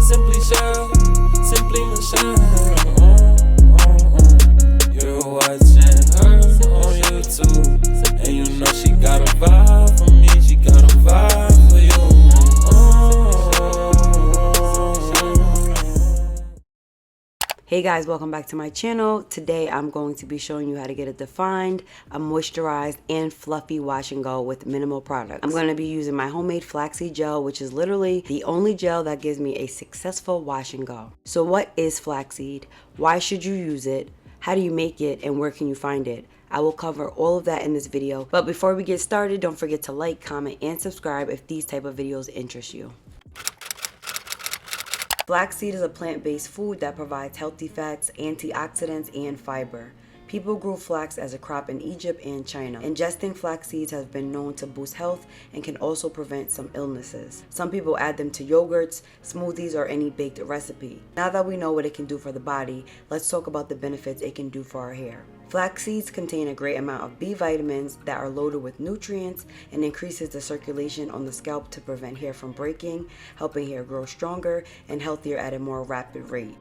Simply Shell, Simply Michelle. You're watching her on YouTube, and you know she got a vibe for me, she got a vibe for you. Hey guys, welcome back to my channel. Today I'm going to be showing you how to get a defined, a moisturized, and fluffy wash and go with minimal products. I'm going to be using my homemade flaxseed gel, which is literally the only gel that gives me a successful wash and go. So what is flaxseed? Why should you use it? How do you make it, and where can you find it? I will cover all of that in this video. But before we get started, don't forget to like, comment, and subscribe if these type of videos interest you. Flaxseed is a plant-based food that provides healthy fats, antioxidants, and fiber. People grew flax as a crop in Egypt and China. Ingesting flax seeds has been known to boost health and can also prevent some illnesses. Some people add them to yogurts, smoothies, or any baked recipe. Now that we know what it can do for the body, let's talk about the benefits it can do for our hair. Flax seeds contain a great amount of B vitamins that are loaded with nutrients and increases the circulation on the scalp to prevent hair from breaking, helping hair grow stronger and healthier at a more rapid rate.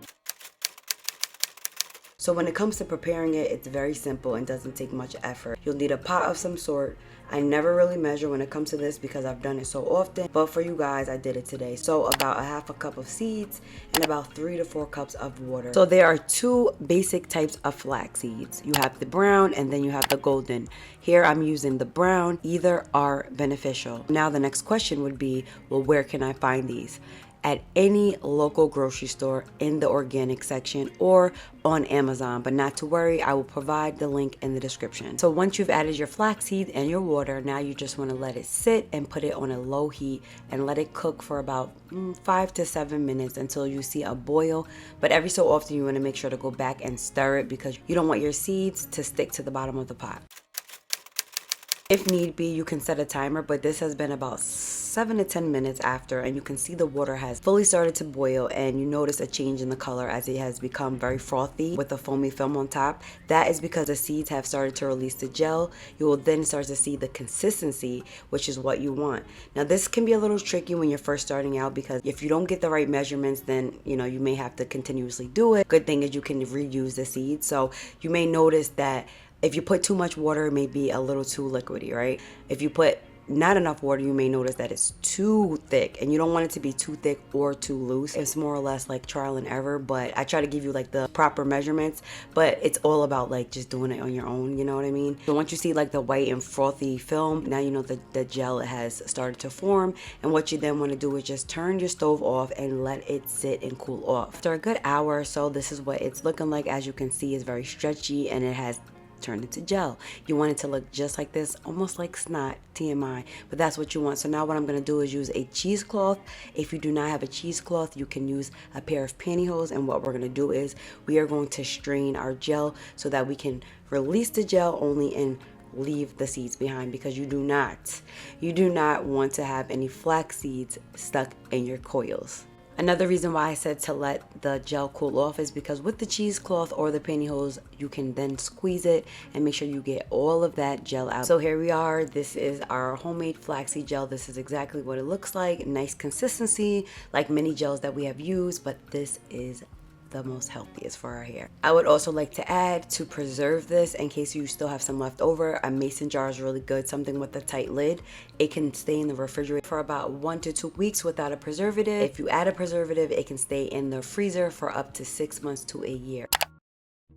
So when it comes to preparing it, it's very simple and doesn't take much effort. You'll need a pot of some sort. I never really measure when it comes to this because I've done it so often, but for you guys, I did it today. So about a half a cup of seeds and about 3 to 4 cups of water. So there are two basic types of flax seeds. You have the brown and then you have the golden. Here I'm using the brown. Either are beneficial. Now the next question would be, well, where can I find these? At any local grocery store in the organic section or on Amazon, but not to worry, I will provide the link in the description. So once you've added your flaxseed and your water, now you just want to let it sit and put it on a low heat and let it cook for about 5 to 7 minutes until you see a boil. But every so often you want to make sure to go back and stir it because you don't want your seeds to stick to the bottom of the pot. If need be, you can set a timer, but this has been about 7 to 10 minutes after, and you can see the water has fully started to boil, and you notice a change in the color as it has become very frothy with a foamy film on top. That is because the seeds have started to release the gel. You will then start to see the consistency, which is what you want. Now this can be a little tricky when you're first starting out because if you don't get the right measurements, then you may have to continuously do it. Good thing is you can reuse the seeds, so you may notice that if you put too much water, it may be a little too liquidy, right? If you put not enough water, you may notice that it's too thick, and you don't want it to be too thick or too loose. It's more or less like trial and error, but I try to give you like the proper measurements, but it's all about like just doing it on your own, you know what I mean? So once you see like the white and frothy film, now you know that the gel has started to form, and what you then want to do is just turn your stove off and let it sit and cool off. After a good hour or so, this is what it's looking like. As you can see, it's very stretchy and it has turned into gel. You want it to look just like this, almost like snot, TMI, but that's what you want. So now what I'm going to do is use a cheesecloth. If you do not have a cheesecloth, you can use a pair of pantyhose, and what we're going to do is we are going to strain our gel so that we can release the gel only and leave the seeds behind, because you do not want to have any flax seeds stuck in your coils. Another reason why I said to let the gel cool off is because with the cheesecloth or the pantyhose, you can then squeeze it and make sure you get all of that gel out. So here we are. This is our homemade flaxseed gel. This is exactly what it looks like. Nice consistency, like many gels that we have used, but this is the most healthiest for our hair. I would also like to add, to preserve this in case you still have some left over, a mason jar is really good, something with a tight lid. It can stay in the refrigerator for about 1 to 2 weeks without a preservative. If you add a preservative, it can stay in the freezer for up to 6 months to a year.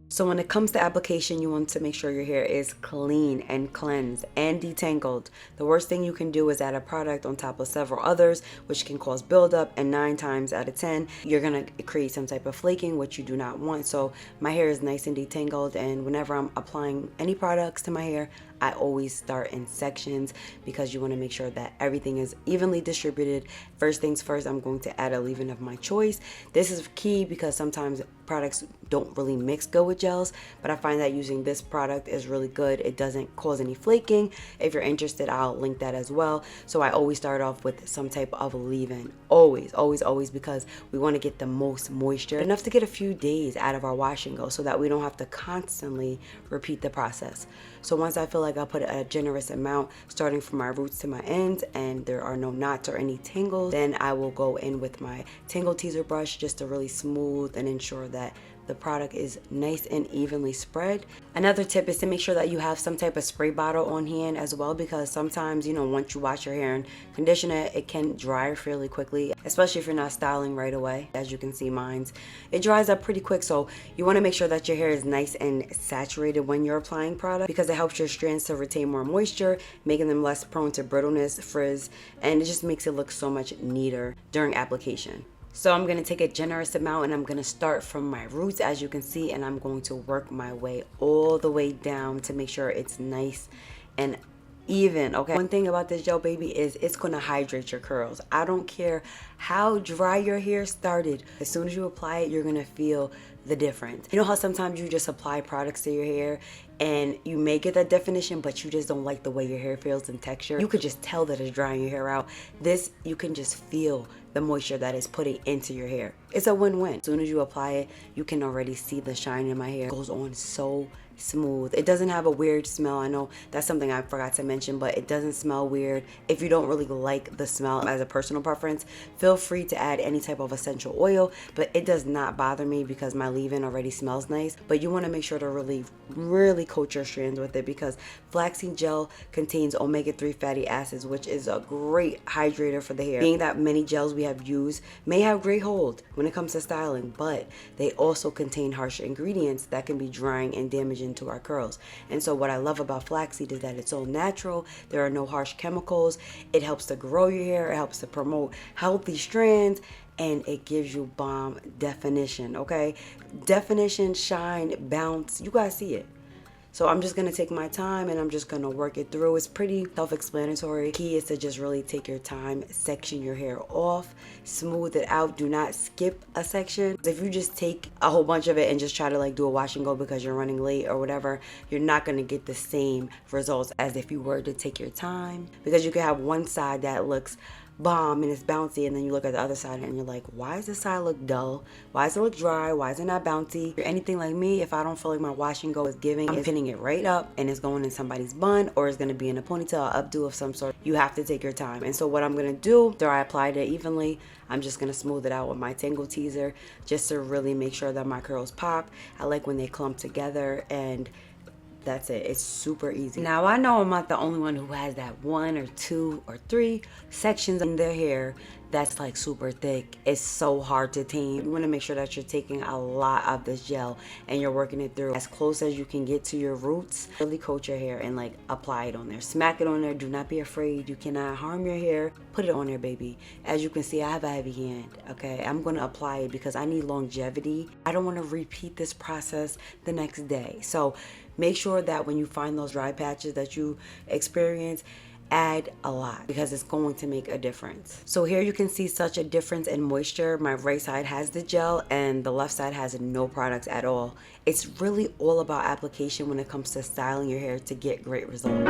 So when it comes to application, you want to make sure your hair is clean and cleansed and detangled. The worst thing you can do is add a product on top of several others, which can cause buildup, and 9 times out of 10, you're gonna create some type of flaking, which you do not want. So my hair is nice and detangled, and whenever I'm applying any products to my hair, I always start in sections because you want to make sure that everything is evenly distributed. First things first, I'm going to add a leave-in of my choice. This is key because sometimes products don't really mix good with gels, but I find that using this product is really good. It doesn't cause any flaking. If you're interested, I'll link that as well. So I always start off with some type of leave-in. Always, always, always, because we want to get the most moisture, enough to get a few days out of our wash and go so that we don't have to constantly repeat the process. So once I feel like like I'll put a generous amount starting from my roots to my ends and there are no knots or any tangles. Then I will go in with my tingle teaser brush just to really smooth and ensure that the product is nice and evenly spread. Another tip is to make sure that you have some type of spray bottle on hand as well, because sometimes, you know, once you wash your hair and condition it, it can dry fairly quickly, especially if you're not styling right away. As you can see, mine's, it dries up pretty quick, so you want to make sure that your hair is nice and saturated when you're applying product, because it helps your strands to retain more moisture, making them less prone to brittleness, frizz, and it just makes it look so much neater during application. So I'm going to take a generous amount and I'm going to start from my roots, as you can see, and I'm going to work my way all the way down to make sure it's nice and even. Okay, one thing about this gel, baby, is it's going to hydrate your curls. I don't care how dry your hair started. As soon as you apply it, you're going to feel the difference. You know how sometimes you just apply products to your hair and you may get that definition, but you just don't like the way your hair feels and texture? You could just tell that it's drying your hair out. This, you can just feel the moisture that is putting into your hair. It's a win-win. As soon as you apply it, you can already see the shine in my hair. It goes on so smooth. It doesn't have a weird smell. I know that's something I forgot to mention, but it doesn't smell weird. If you don't really like the smell as a personal preference, feel free to add any type of essential oil, but it does not bother me because my leave-in already smells nice. But you want to make sure to really coat your strands with it, because flaxseed gel contains omega-3 fatty acids, which is a great hydrator for the hair. Being that many gels we have used may have great hold when it comes to styling, but they also contain harsh ingredients that can be drying and damaging to our curls. And so what I love about flaxseed is that it's all natural. There are no harsh chemicals. It helps to grow your hair. It helps to promote healthy strands, and it gives you bomb definition. Okay, definition, shine, bounce, you guys see it. So I'm just going to take my time and I'm just going to work it through. It's pretty self-explanatory. Key is to just really take your time, section your hair off, smooth it out. Do not skip a section. If you just take a whole bunch of it and just try to like do a wash and go because you're running late or whatever, you're not going to get the same results as if you were to take your time, because you could have one side that looks bomb and it's bouncy, and then you look at the other side and you're like, why does this side look dull? Why does it look dry? Why is it not bouncy? If you're anything like me, if I don't feel like my wash and go is giving, I'm pinning it right up and it's going in somebody's bun, or it's going to be in a ponytail, updo of some sort. You have to take your time. And so what I'm going to do after I applied it evenly, I'm just going to smooth it out with my tingle teaser just to really make sure that my curls pop. I like when they clump together, and that's it. It's super easy. Now I know I'm not the only one who has that 1 or 2 or 3 sections in their hair that's like super thick. It's so hard to tame. You want to make sure that you're taking a lot of this gel and you're working it through as close as you can get to your roots. Really coat your hair and like apply it on there. Smack it on there. Do not be afraid. You cannot harm your hair. Put it on there, baby. As you can see, I have a heavy hand. Okay, I'm going to apply it because I need longevity. I don't want to repeat this process the next day. So make sure that when you find those dry patches that you experience, add a lot, because it's going to make a difference. So here you can see such a difference in moisture. My right side has the gel and the left side has no products at all. It's really all about application when it comes to styling your hair to get great results.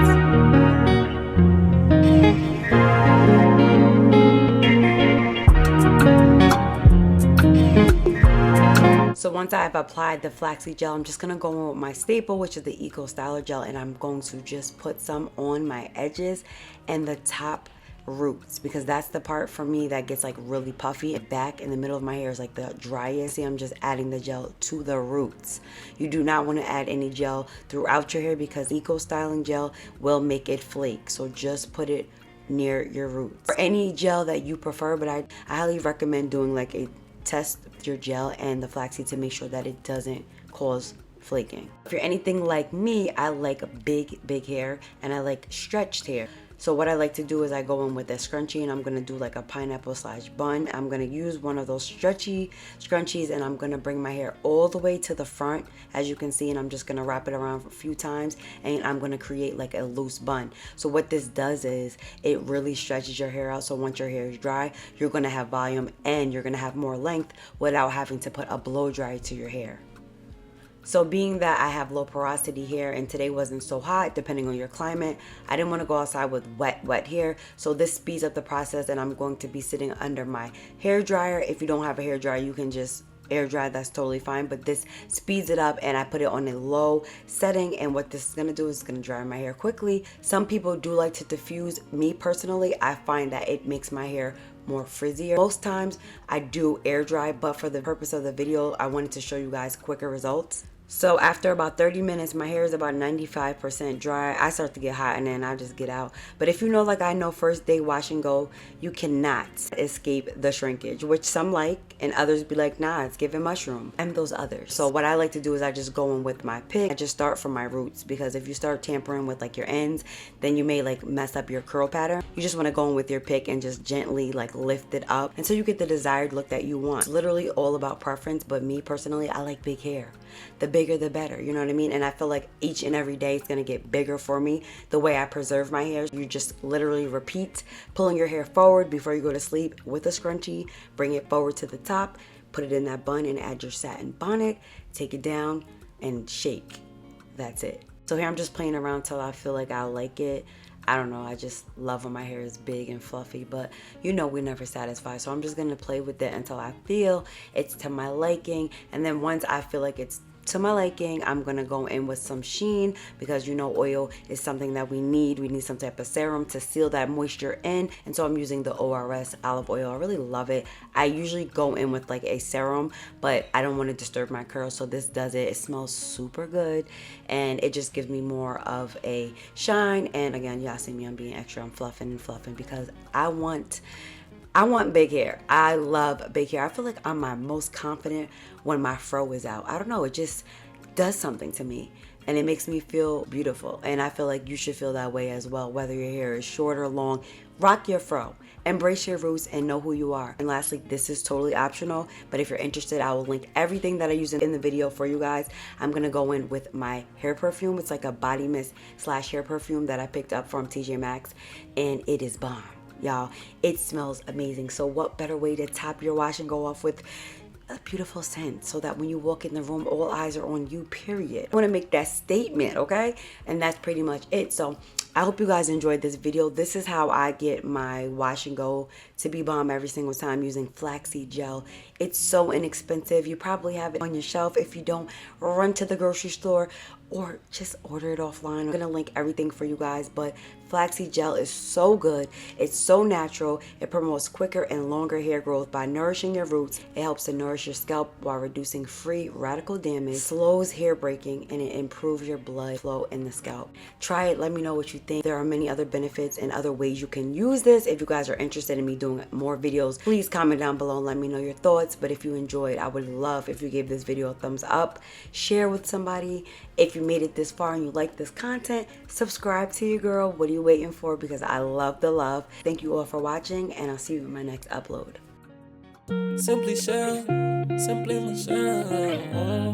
So once I've applied the flaxseed gel, I'm just going to go in with my staple, which is the Eco Styler gel, and I'm going to just put some on my edges and the top roots, because that's the part for me that gets like really puffy. Back in the middle of my hair is like the driest. See, I'm just adding the gel to the roots. You do not want to add any gel throughout your hair because Eco Styling gel will make it flake. So just put it near your roots. For any gel that you prefer, but I highly recommend doing like a test your gel and the flaxseed to make sure that it doesn't cause flaking. If you're anything like me, I like big hair and I like stretched hair. So what I like to do is I go in with a scrunchie and I'm going to do like a pineapple / bun. I'm going to use one of those stretchy scrunchies and I'm going to bring my hair all the way to the front, as you can see, and I'm just going to wrap it around a few times and I'm going to create like a loose bun. So what this does is it really stretches your hair out, so once your hair is dry, you're going to have volume and you're going to have more length without having to put a blow dry to your hair. So being that I have low porosity hair and today wasn't so hot, depending on your climate, I didn't want to go outside with wet hair. So this speeds up the process and I'm going to be sitting under my hair dryer. If you don't have a hair dryer, you can just air dry, that's totally fine, but this speeds it up, and I put it on a low setting, and what this is going to do is it's going to dry my hair quickly. Some people do like to diffuse. Me personally, I find that it makes my hair more frizzier. Most times I do air dry, but for the purpose of the video, I wanted to show you guys quicker results. So after about 30 minutes, my hair is about 95% dry. I start to get hot and then I just get out. But if you know, like I know, first day wash and go, you cannot escape the shrinkage, which some like, and others be like, nah, it's giving mushroom, and those others. So what I like to do is I just go in with my pick. I just start from my roots, because if you start tampering with like your ends, then you may like mess up your curl pattern. You just want to go in with your pick and just gently like lift it up until you get the desired look that you want. It's literally all about preference, but me personally, I like big hair. The bigger the better, you know what I mean? And I feel like each and every day it's gonna get bigger for me. The way I preserve my hair, you just literally repeat pulling your hair forward before you go to sleep with a scrunchie, bring it forward to the top, put it in that bun and add your satin bonnet, take it down and shake. That's it. So here I'm just playing around till I feel like I like it. I don't know, I just love when my hair is big and fluffy, but you know we're never satisfied. So I'm just gonna play with it until I feel it's to my liking. And then once I feel like it's to my liking, I'm gonna go in with some sheen, because you know oil is something that we need. We need some type of serum to seal that moisture in, and so I'm using the ORS olive oil. I really love it. I usually go in with like a serum, but I don't want to disturb my curls, so this does it. It smells super good, and it just gives me more of a shine. And again, y'all see me, I'm being extra, I'm fluffing and fluffing, because I want big hair. I love big hair. I feel like I'm my most confident when my fro is out. I don't know, it just does something to me, and it makes me feel beautiful. And I feel like you should feel that way as well, whether your hair is short or long. Rock your fro, embrace your roots, and know who you are. And lastly, this is totally optional, but if you're interested, I will link everything that I use in the video for you guys. I'm gonna go in with my hair perfume. It's like a body mist / hair perfume that I picked up from TJ Maxx, and it is bomb. Y'all, it smells amazing. So what better way to top your wash and go off with a beautiful scent, so that when you walk in the room, all eyes are on you, period. I want to make that statement, okay? And that's pretty much it. So I hope you guys enjoyed this video. This is how I get my wash and go to be bomb every single time, using flaxseed gel. It's so inexpensive. You probably have it on your shelf. If you don't, run to the grocery store or just order it offline. I'm gonna link everything for you guys, but flaxseed gel is so good. It's so natural. It promotes quicker and longer hair growth by nourishing your roots. It helps to nourish your scalp while reducing free radical damage, slows hair breaking, and it improves your blood flow in the scalp. Try it, let me know what you think. There are many other benefits and other ways you can use this. If you guys are interested in me doing more videos, please comment down below and let me know your thoughts. But if you enjoyed, I would love if you gave this video a thumbs up, share with somebody. If you made it this far and you like this content, subscribe to your girl. What are you waiting for? Because I love the love. Thank you all for watching, and I'll see you in my next upload. Simply Cheryl, simply Michelle.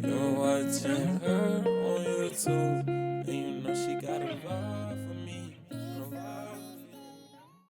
You're watching her on YouTube, and you know she got a vibe for me.